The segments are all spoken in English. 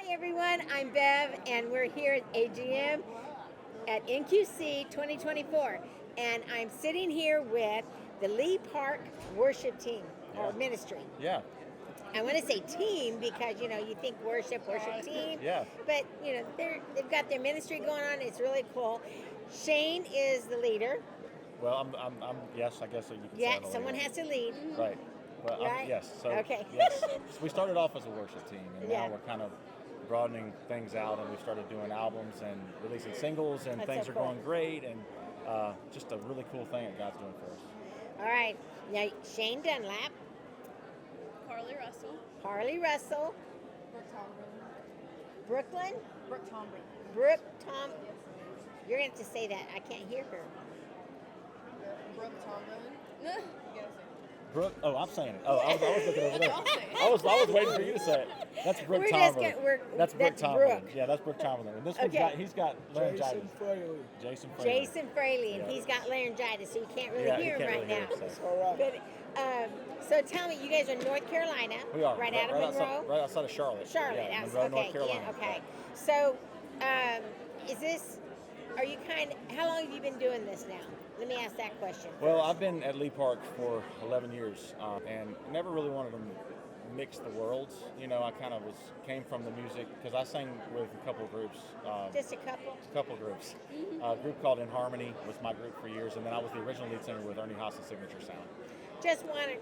everyone, I'm Bev, and we're here at AGM at NQC 2024. And I'm sitting here with the Lee Park worship team or ministry. Yeah. I want to say team because you think worship team. Yeah. But they've got their ministry going on. It's really cool. Shane is the leader. Well, I'm yes, I guess you can say. Yeah, someone has to lead. Right. Well, Right? yes. So Okay. yes. So we started off as a worship team, and Yeah. now we're kind of broadening things out, and we started doing albums and releasing singles, and That's things so are cool. going great, and just a really cool thing that God's doing for us. All right. Now Shane Dunlap, Carly Russell. Harley Russell, Brooke Tomlin. Brooklyn, Brooke Tomlin. Brooke Tom. You're going to have to say that. I can't hear her. Brooke Tomlin. You gotta say it. Brooke. Oh, I'm saying it. Oh, I was looking over there. I'll say it. I was waiting for you to say it. That's Brooke We're just Tomlin. that's That's Brooke Tomlin. Brooke. Yeah, that's Brooke Tomlin. And this one's Okay. he's got laryngitis. Jason Fraley. Jason Fraley, and Yeah. he's got laryngitis, so you can't really Yeah, hear you him can't right really now. hear him, But so tell me, you guys are in North Carolina, We are right out of Monroe, right outside of Charlotte. Charlotte. Yeah, that's- Monroe, okay, North Carolina. yeah, okay. So, is this? Are you how long have you been doing this now? Let me ask that question. Well, I've been at Lee Park for 11 years, and never really wanted to mix the worlds. I kind of came from the music because I sang with a couple of groups. Just a couple. A couple of groups. A group called In Harmony was my group for years, and then I was the original lead singer with Ernie Haas's Signature Sound. Just wanted,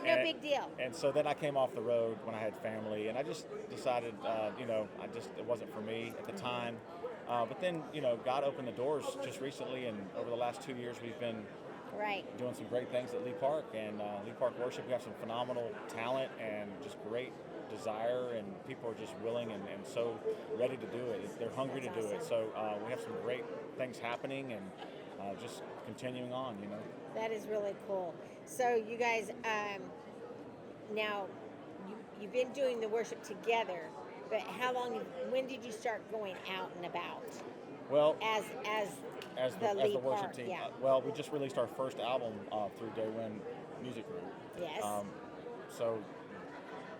no And- big deal. And so then I came off the road when I had family, and I just decided, it wasn't for me at the time. But then, God opened the doors just recently, and over the last 2 years, we've been Right. doing some great things at Lee Park. And Lee Park Worship, we have some phenomenal talent and just great desire, and people are just willing and so ready to do it. They're hungry to do it. So we have some great things happening, and just continuing on, That is really cool. So you guys, now you've been doing the worship together, but when did you start going out and about Well, as the as Lee the worship Park? team. Yeah. Well, we just released our first album through Day One Music Group. Yes. So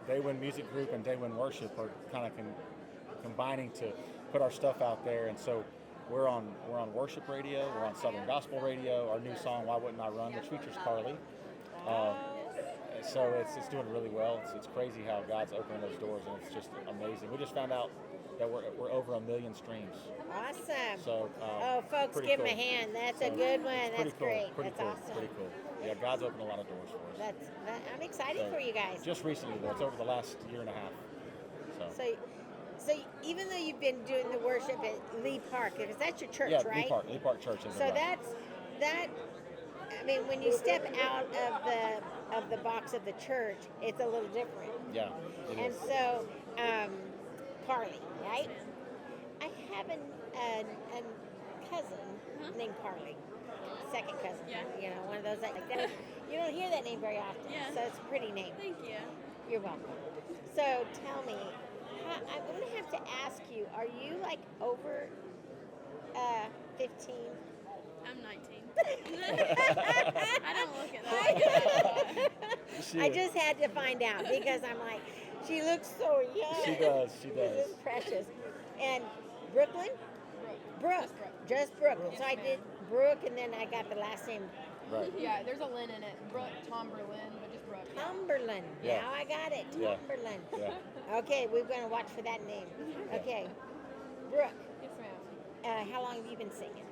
Day One Music Group and Day One Worship are kind of combining to put our stuff out there, and so we're on worship radio, we're on Southern Gospel Radio. Our new song "Why Wouldn't I Run," which features Carly. So it's doing really well. It's crazy how God's opening those doors, and it's just amazing. We just found out that we're over 1 million streams. Awesome. So folks, pretty give him cool. a hand. That's a So, good one. it's That's pretty cool. great. Pretty That's cool. awesome. Pretty cool. Yeah, God's opened a lot of doors for us. I'm excited So, for you guys. Just recently, though. It's over the last year and a half. So even though you've been doing the worship at Lee Park, because that's your church, Yeah, right? Lee Park Church. So that. I mean, when you step out of the box of the church, it's a little different. Yeah, it And is. so, Carly, right? I have a cousin named Carly, second cousin. Yeah. One of those like that. You don't hear that name very often, Yeah. so it's a pretty name. Thank you. You're welcome. So tell me, I'm going to have to ask you: are you like over 15? I'm 19. I don't look at that. I just had to find out because I'm like, she looks so young. She does. This is precious. And Brooklyn? Brooke. Just Brooke. So I did Brooke, and then I got the last name Right. Yeah, there's a Lynn in it. Brooke Tomberlin, but just Brooke. Cumberland. Yeah. Now I got it. Yeah. Cumberland. Yeah. Okay, we're going to watch for that name. Okay. Brooke, Yes, ma'am. how long have you been singing?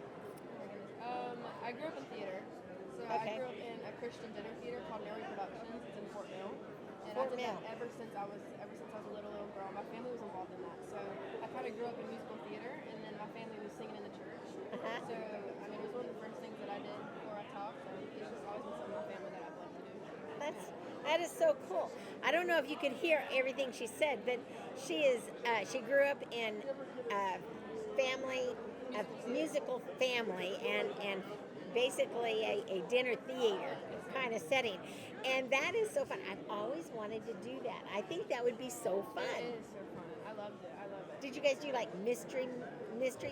Oh my goodness. I grew up in theater. So Okay. I grew up in a Christian dinner theater called Nelly Productions. It's in Fort Mill. And Fort I did Mill. that ever since I was a little girl. My family was involved in that. So I kind of grew up in musical theater, and then my family was singing in the church. Uh-huh. So I mean, it was one of the first things that I did before I taught. So it's just always been something in my family that I've loved to do. That is so cool. I don't know if you could hear everything she said, but she grew up in a musical family, and basically a dinner theater kind of setting. And that is so fun. I've always wanted to do that. I think that would be so fun. It is so fun. I loved it. I love it. Did you guys do like mystery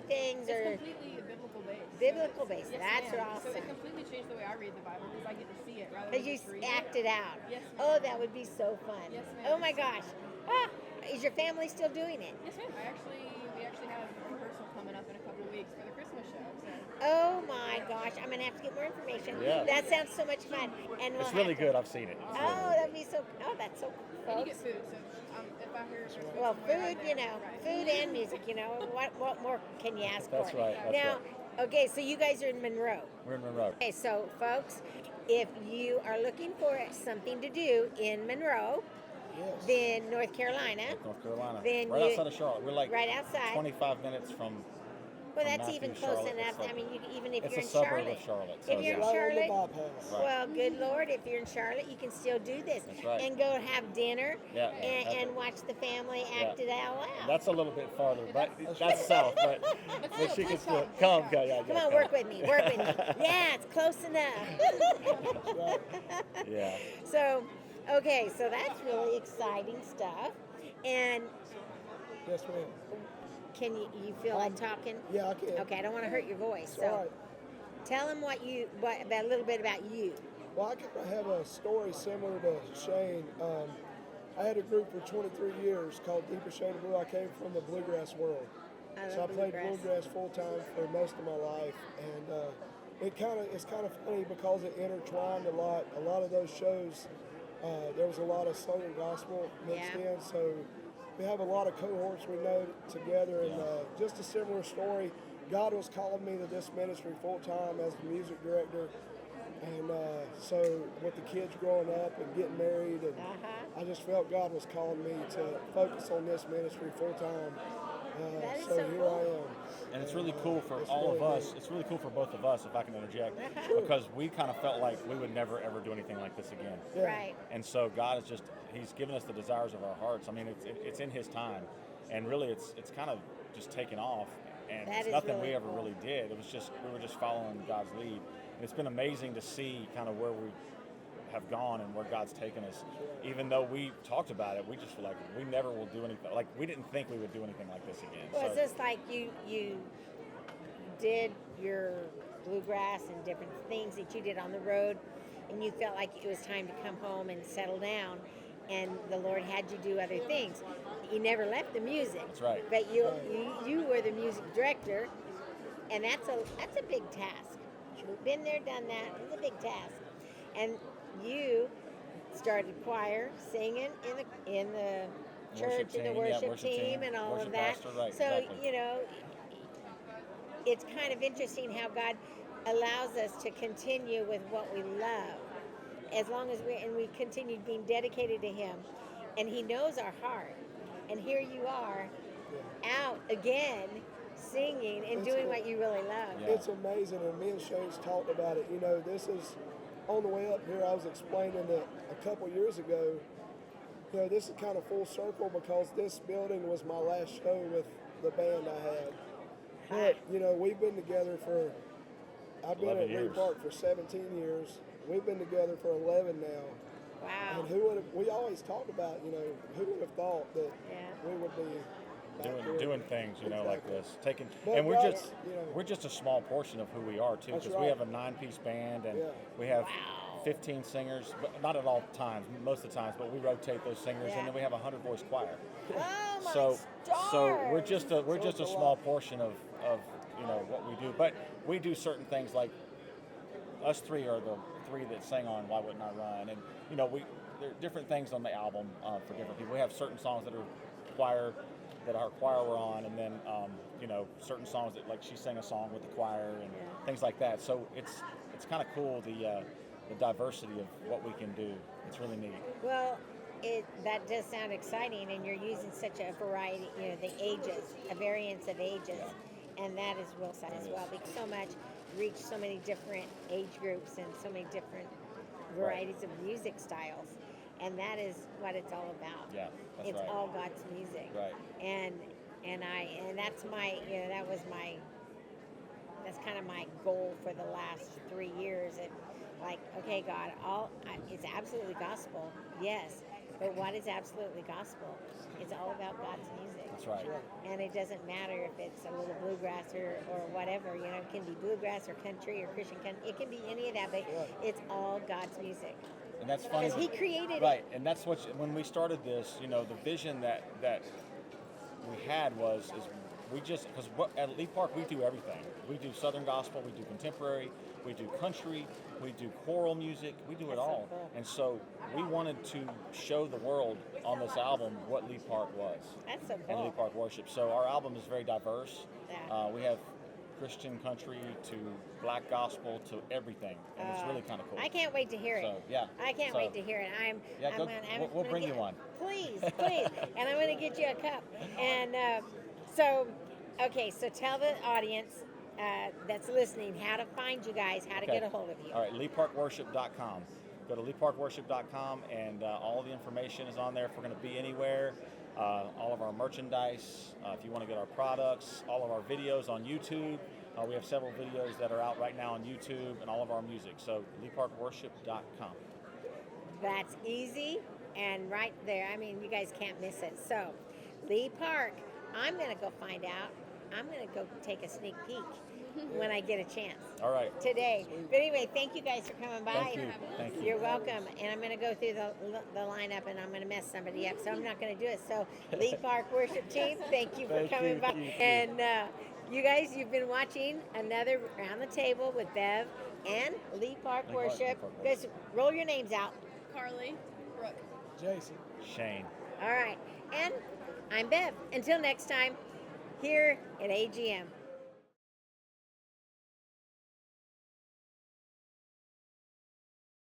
things or It's completely biblical based. biblical based? Yes, That's ma'am. awesome. So it completely changed the way I read the Bible because I get to see it rather than Because you just read act it. it out. Yes, Oh, ma'am. that would be so fun. Yes, ma'am. Oh my gosh. Ah, is your family still doing it? Yes, ma'am. We actually have a rehearsal coming up in a couple of weeks for the Christmas show. So. Oh my gosh, I'm gonna have to get more information. Yeah. That sounds so much fun. And we'll It's really have to- good. I've seen it. It's really Oh, good. that'd be so. Oh, that's so cool. And you get folks. food, so if I hear food Well, somewhere, I'm food, there. you know, Right. food and music, you know. What more can you ask That's for? right. That's Now, right. okay, so you guys are in Monroe. We're in Monroe. Okay, so folks, if you are looking for something to do in Monroe, Yes. then North Carolina, North Carolina. Then right you- outside of Charlotte. We're like right outside. 25 minutes from. Well, from that's even Matthews, close Charlotte. enough. It's like- I mean, even if it's you're a in suburb Charlotte. of Charlotte. So If you're in Right on the Charlotte, bypass. Right. well, good Lord, if you're in Charlotte, you can still do this. That's right. And go have dinner Yeah, and perfect. watch the family Yeah. act it out loud. That's a little bit farther, but that's south. But she can still come. Yeah, Come on, work with me. Work with me. Yeah, it's close enough. Yeah. So, okay, so that's really exciting stuff. And Yes, ma'am. can you feel like talking? Yeah, I can. Okay, I don't want to hurt your voice. It's So all right. tell them what about a little bit about you. Well, I kind of have a story similar to Shane. I had a group for 23 years called Deeper Shade of Blue. I came from the bluegrass world. I So I love played bluegrass. bluegrass full time for most of my life, and it's kind of funny because it intertwined a lot. A lot of those shows, there was a lot of soul and gospel mixed Yeah. in. So we have a lot of cohorts we know together, and just a similar story. God was calling me to this ministry full time as the music director, and so with the kids growing up and getting married, and I just felt God was calling me to focus on this ministry full time. That is So so here cool. I am. And it's really cool for It's all of really us. neat. It's really cool for both of us, if I can interject, because we kind of felt like we would never ever do anything like this again. Yeah. Right. And so God is He's given us the desires of our hearts. I mean, it's in His time, and really, it's kind of just taken off, and That it's is nothing really we ever cool. really did. We were just following God's lead, and it's been amazing to see kind of where we have gone and where God's taken us. Even though we talked about it, we just were like, we never will do anything. Like we didn't think we would do anything like this again. Well, So- it's just like you did your bluegrass and different things that you did on the road, and you felt like it was time to come home and settle down, and the Lord had you do other things. You never left the music. That's right. But you were the music director, and that's a big task. Been there, done that. It's a big task, and you started choir, singing in the Worship church and the team, yeah, worship worship team team, and all worship of that. pastor, right, So exactly. you know, it's kind of interesting how God allows us to continue with what we love, as long as we continue being dedicated to Him, and He knows our heart. And here you are, out again, singing and It's doing cool. what you really love. Yeah. It's amazing, and me and Shane's talked about it. You know, this is on the way up here. I was explaining that a couple years ago. You know, this is kind of full circle because this building was my last show with the band I had. But you know, we've been together for. I've been 11 at Lee years. Park for 17 years. We've been together for 11 now. Wow. And who would have? We always talk about, you know, who would have thought that Yeah. we would be back doing things, you know, like this, taking, But and we're God's, just you know- we're just a small portion of who we are too, That's because we right. have a 9-piece band and Yeah. we have 15 singers, but not at all times, most of the times, but we rotate those singers, Yeah. and then we have a 100-voice choir. Oh my So we're stars. just a it's a small lot. portion of you know what we do, but we do certain things like us three are the three that sang on Why Wouldn't I Run, and you know there are different things on the album for different people. We have certain songs that are choir that our choir were on, and then you know certain songs that like she sang a song with the choir and things like that. So it's kind of cool the diversity of what we can do. It's really neat. Well, that does sound exciting, and you're using such a variety, you know, the ages, a variance of ages, and that is real sad as well, because so much reach so many different age groups and so many different varieties of music styles, and that is what it's all about. Yeah, that's It's right. all God's music, Right. and that's my, you know, that's kind of my goal for the last 3 years. And like, okay, God, it's absolutely gospel, yes, but what is absolutely gospel? It's all about God's music. That's right. And it doesn't matter if it's a little bluegrass or whatever, you know, it can be bluegrass or country or Christian country. It can be any of that, but it's all God's music. and that's funny. Because he created it. Right, and that's what when we started this, you know, the vision that we had was we just because at Lee Park we do everything. We do Southern gospel, we do contemporary, we do country, we do choral music, we do it That's so all. cool. And so we wanted to show the world on this album what Lee Park was That's so and Lee cool. Park worship. So our album is very diverse. Yeah. We have Christian country to black gospel to everything, and it's really kind of cool. I can't wait to hear it. So yeah, I can't So, wait to hear it. Yeah, we'll bring you one. Please, please, and I'm going to get you a cup. And so tell the audience that's listening how to find you guys, how to Okay. get a hold of you. All right, LeeParkWorship.com. Go to LeeParkWorship.com, and all the information is on there if we're going to be anywhere. All of our merchandise, if you want to get our products, all of our videos on YouTube. We have several videos that are out right now on YouTube, and all of our music. So LeeParkWorship.com. That's easy and right there. I mean, you guys can't miss it. So, Lee Park, I'm going to go find out. I'm going to go take a sneak peek when I get a chance. All right. Today. But anyway, thank you guys for coming by. Thank you. Thank you. You're welcome. And I'm going to go through the lineup, and I'm going to mess somebody up, so I'm not going to do it. So, Lee Park Worship Team, thank you for Thank coming you. by. Thank you. And you guys, you've been watching another Round the Table with Bev and Lee Park Lee Park, Worship. Lee Park Worship. Guys, roll your names out. Carly, Brooke. Jason. Shane. All right. And I'm Bev. Until next time, here at AGM.